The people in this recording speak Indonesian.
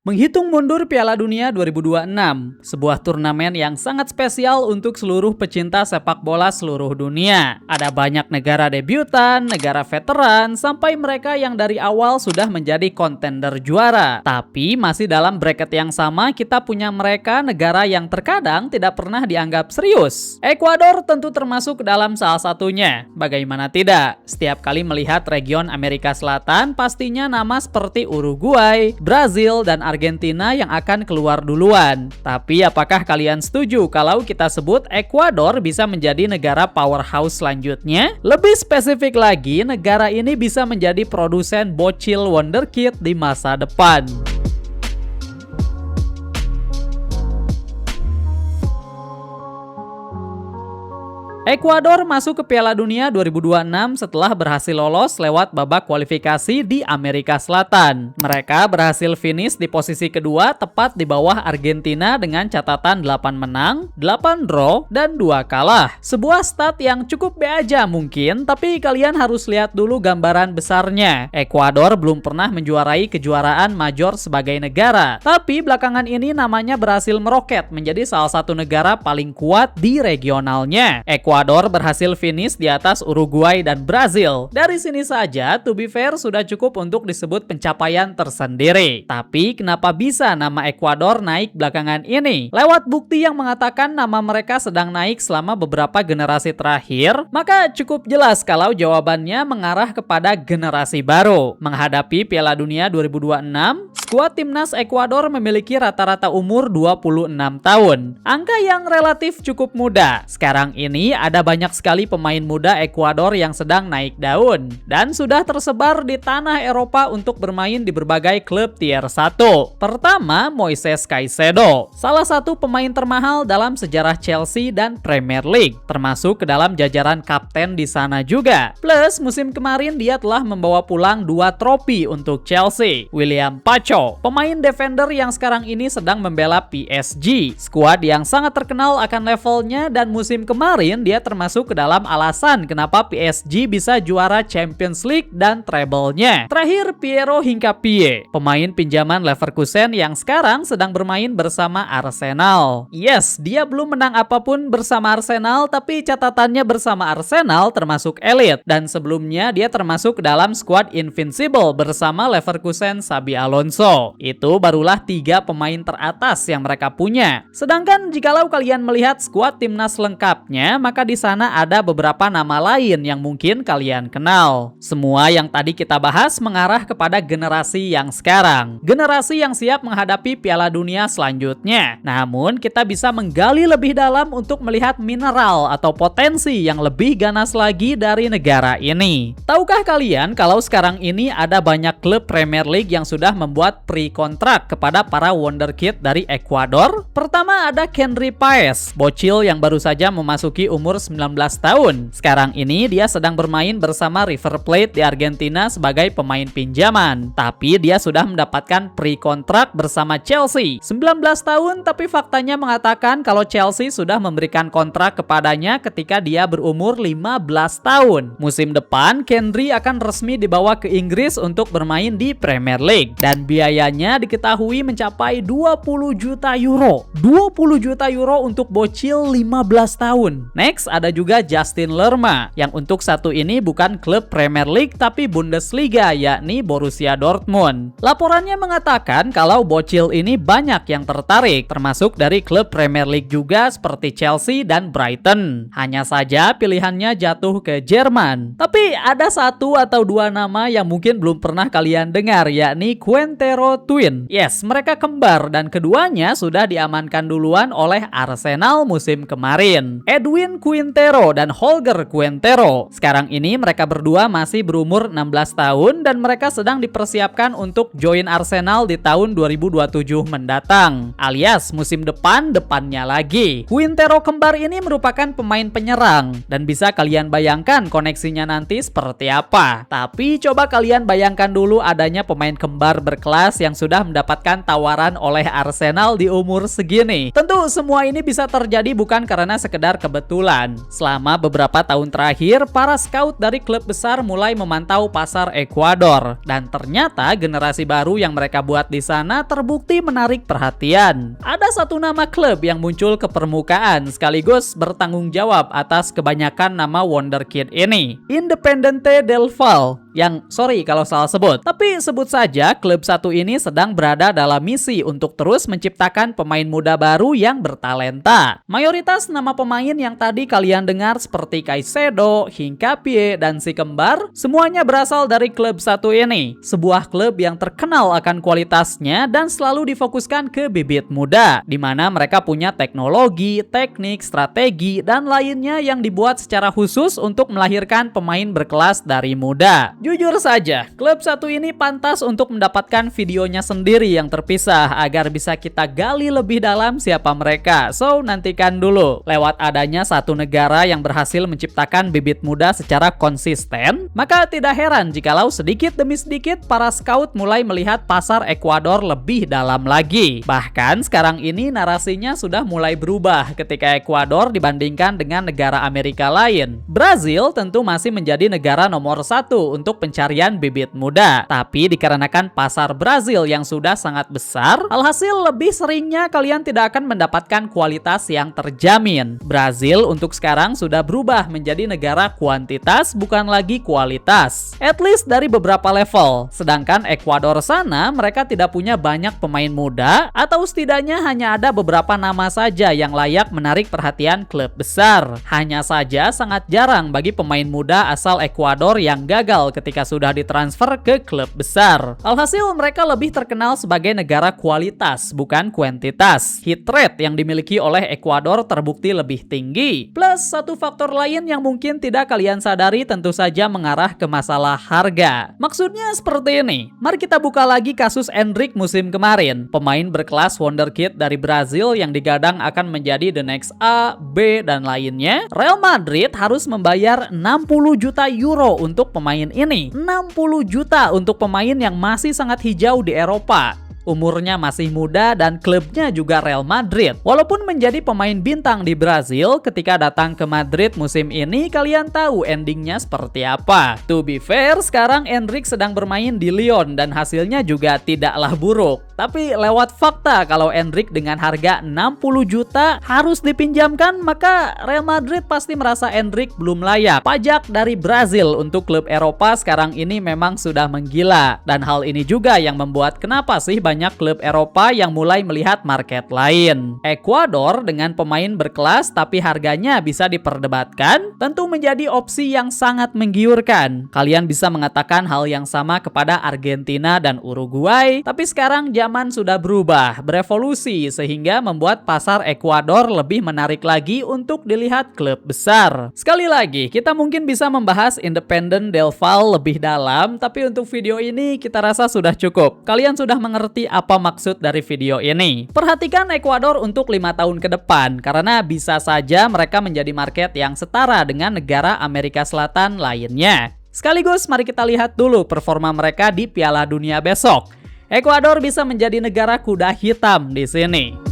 Menghitung mundur Piala Dunia 2026, sebuah turnamen yang sangat spesial untuk seluruh pecinta sepak bola seluruh dunia. Ada banyak negara debutan, negara veteran, sampai mereka yang dari awal sudah menjadi kontender juara. Tapi masih dalam bracket yang sama, kita punya mereka negara yang terkadang tidak pernah dianggap serius. Ekuador tentu termasuk dalam salah satunya. Bagaimana tidak? Setiap kali melihat region Amerika Selatan, pastinya nama seperti Uruguay, Brazil, dan Argentina yang akan keluar duluan. Tapi apakah kalian setuju kalau kita sebut Ekuador bisa menjadi negara powerhouse selanjutnya? Lebih spesifik lagi, negara ini bisa menjadi produsen bocil wonderkid di masa depan. Ekuador masuk ke Piala Dunia 2026 setelah berhasil lolos lewat babak kualifikasi di Amerika Selatan. Mereka berhasil finish di posisi kedua tepat di bawah Argentina dengan catatan 8 menang, 8 draw, dan 2 kalah. Sebuah stat yang cukup B aja mungkin, tapi kalian harus lihat dulu gambaran besarnya. Ekuador belum pernah menjuarai kejuaraan major sebagai negara, tapi belakangan ini namanya berhasil meroket menjadi salah satu negara paling kuat di regionalnya. Ekuador berhasil finish di atas Uruguay dan Brazil. Dari sini saja, to be fair, sudah cukup untuk disebut pencapaian tersendiri. Tapi kenapa bisa nama Ekuador naik belakangan ini? Lewat bukti yang mengatakan nama mereka sedang naik selama beberapa generasi terakhir, maka cukup jelas kalau jawabannya mengarah kepada generasi baru. Menghadapi Piala Dunia 2026, skuad timnas Ekuador memiliki rata-rata umur 26 tahun. Angka yang relatif cukup muda. Sekarang ini ada banyak sekali pemain muda Ekuador yang sedang naik daun dan sudah tersebar di tanah Eropa untuk bermain di berbagai klub tier 1. Pertama, Moises Caicedo, salah satu pemain termahal dalam sejarah Chelsea dan Premier League, termasuk ke dalam jajaran kapten di sana juga. Plus, musim kemarin dia telah membawa pulang 2 trofi untuk Chelsea. William Pacho, pemain defender yang sekarang ini sedang membela PSG, skuad yang sangat terkenal akan levelnya, dan musim kemarin dia termasuk ke dalam alasan kenapa PSG bisa juara Champions League dan treble-nya. Terakhir, Piero Hincapié, pemain pinjaman Leverkusen yang sekarang sedang bermain bersama Arsenal. Yes, dia belum menang apapun bersama Arsenal, tapi catatannya bersama Arsenal termasuk elit, dan sebelumnya dia termasuk ke dalam skuad Invincible bersama Leverkusen Xabi Alonso. Itu barulah 3 pemain teratas yang mereka punya. Sedangkan jikalau kalian melihat skuad timnas lengkapnya, maka di sana ada beberapa nama lain yang mungkin kalian kenal. Semua yang tadi kita bahas mengarah kepada generasi yang sekarang. Generasi yang siap menghadapi Piala Dunia selanjutnya. Namun, kita bisa menggali lebih dalam untuk melihat mineral atau potensi yang lebih ganas lagi dari negara ini. Tahukah kalian kalau sekarang ini ada banyak klub Premier League yang sudah membuat pre-kontrak kepada para wonderkid dari Ekuador? Pertama ada Kenry Paez, bocil yang baru saja memasuki umur 19 tahun. Sekarang ini dia sedang bermain bersama River Plate di Argentina sebagai pemain pinjaman. Tapi dia sudah mendapatkan pre-kontrak bersama Chelsea. 19 tahun, tapi faktanya mengatakan kalau Chelsea sudah memberikan kontrak kepadanya ketika dia berumur 15 tahun. Musim depan, Kenry akan resmi dibawa ke Inggris untuk bermain di Premier League. Dan biayanya diketahui mencapai 20 juta euro. 20 juta euro untuk bocil 15 tahun. Next, ada juga Justin Lerma, yang untuk satu ini bukan klub Premier League tapi Bundesliga, yakni Borussia Dortmund. Laporannya mengatakan kalau bocil ini banyak yang tertarik, termasuk dari klub Premier League juga seperti Chelsea dan Brighton. Hanya saja pilihannya jatuh ke Jerman. Tapi ada 1 atau 2 nama yang mungkin belum pernah kalian dengar, yakni Quintero Twin. Yes, mereka kembar dan keduanya sudah diamankan duluan oleh Arsenal musim kemarin. Edwin Quintero dan Holger Quintero. Sekarang ini mereka berdua masih berumur 16 tahun dan mereka sedang dipersiapkan untuk join Arsenal di tahun 2027 mendatang. Alias musim depannya lagi. Quintero kembar ini merupakan pemain penyerang dan bisa kalian bayangkan koneksinya nanti seperti apa. Tapi coba kalian bayangkan dulu adanya pemain kembar berkelas Nicolas yang sudah mendapatkan tawaran oleh Arsenal di umur segini. Tentu semua ini bisa terjadi bukan karena sekedar kebetulan. Selama beberapa tahun terakhir, para scout dari klub besar mulai memantau pasar Ekuador, dan ternyata generasi baru yang mereka buat di sana terbukti menarik perhatian. Ada satu nama klub yang muncul ke permukaan sekaligus bertanggung jawab atas kebanyakan nama wonderkid ini, Independiente del Valle. Yang sorry kalau salah sebut, tapi sebut saja klub satu ini sedang berada dalam misi untuk terus menciptakan pemain muda baru yang bertalenta. Mayoritas nama pemain yang tadi kalian dengar seperti Caicedo, Hincapié, dan si kembar, semuanya berasal dari klub satu ini. Sebuah klub yang terkenal akan kualitasnya dan selalu difokuskan ke bibit muda, di mana mereka punya teknologi, teknik, strategi, dan lainnya yang dibuat secara khusus untuk melahirkan pemain berkelas dari muda. Jujur saja, klub satu ini pantas untuk mendapatkan videonya sendiri yang terpisah agar bisa kita gali lebih dalam siapa mereka. So, nantikan dulu. Lewat adanya satu negara yang berhasil menciptakan bibit muda secara konsisten, maka tidak heran jikalau sedikit demi sedikit para scout mulai melihat pasar Ekuador lebih dalam lagi. Bahkan sekarang ini narasinya sudah mulai berubah ketika Ekuador dibandingkan dengan negara Amerika lain. Brazil tentu masih menjadi negara nomor satu untuk pencarian bibit muda. Tapi dikarenakan pasar Brazil yang sudah sangat besar, alhasil lebih seringnya kalian tidak akan mendapatkan kualitas yang terjamin. Brazil untuk sekarang sudah berubah menjadi negara kuantitas bukan lagi kualitas. At least dari beberapa level. Sedangkan Ekuador sana mereka tidak punya banyak pemain muda, atau setidaknya hanya ada beberapa nama saja yang layak menarik perhatian klub besar. Hanya saja sangat jarang bagi pemain muda asal Ekuador yang gagal ketika sudah ditransfer ke klub besar. Alhasil mereka lebih terkenal sebagai negara kualitas bukan kuantitas. Hit rate yang dimiliki oleh Ekuador terbukti lebih tinggi. Plus satu faktor lain yang mungkin tidak kalian sadari tentu saja mengarah ke masalah harga. Maksudnya seperti ini. Mari kita buka lagi kasus Endrick musim kemarin. Pemain berkelas wonderkid dari Brazil yang digadang akan menjadi the next A, B, dan lainnya. Real Madrid harus membayar 60 juta euro untuk pemain ini. 60 juta untuk pemain yang masih sangat hijau di Eropa. Umurnya masih muda dan klubnya juga Real Madrid. Walaupun menjadi pemain bintang di Brazil, ketika datang ke Madrid musim ini kalian tahu endingnya seperti apa. To be fair, sekarang Endrick sedang bermain di Lyon dan hasilnya juga tidaklah buruk. Tapi lewat fakta kalau Endrick dengan harga 60 juta harus dipinjamkan, maka Real Madrid pasti merasa Endrick belum layak. Pajak dari Brazil untuk klub Eropa sekarang ini memang sudah menggila. Dan hal ini juga yang membuat kenapa sih banyak klub Eropa yang mulai melihat market lain. Ekuador dengan pemain berkelas tapi harganya bisa diperdebatkan, tentu menjadi opsi yang sangat menggiurkan. Kalian bisa mengatakan hal yang sama kepada Argentina dan Uruguay, tapi sekarang zaman sudah berubah, berevolusi sehingga membuat pasar Ekuador lebih menarik lagi untuk dilihat klub besar. Sekali lagi, kita mungkin bisa membahas Independiente del Valle lebih dalam, tapi untuk video ini kita rasa sudah cukup. Kalian sudah mengerti apa maksud dari video ini. Perhatikan Ekuador untuk 5 tahun ke depan, karena bisa saja mereka menjadi market yang setara dengan negara Amerika Selatan lainnya. Sekaligus mari kita lihat dulu performa mereka di Piala Dunia besok. Ekuador bisa menjadi negara kuda hitam di sini.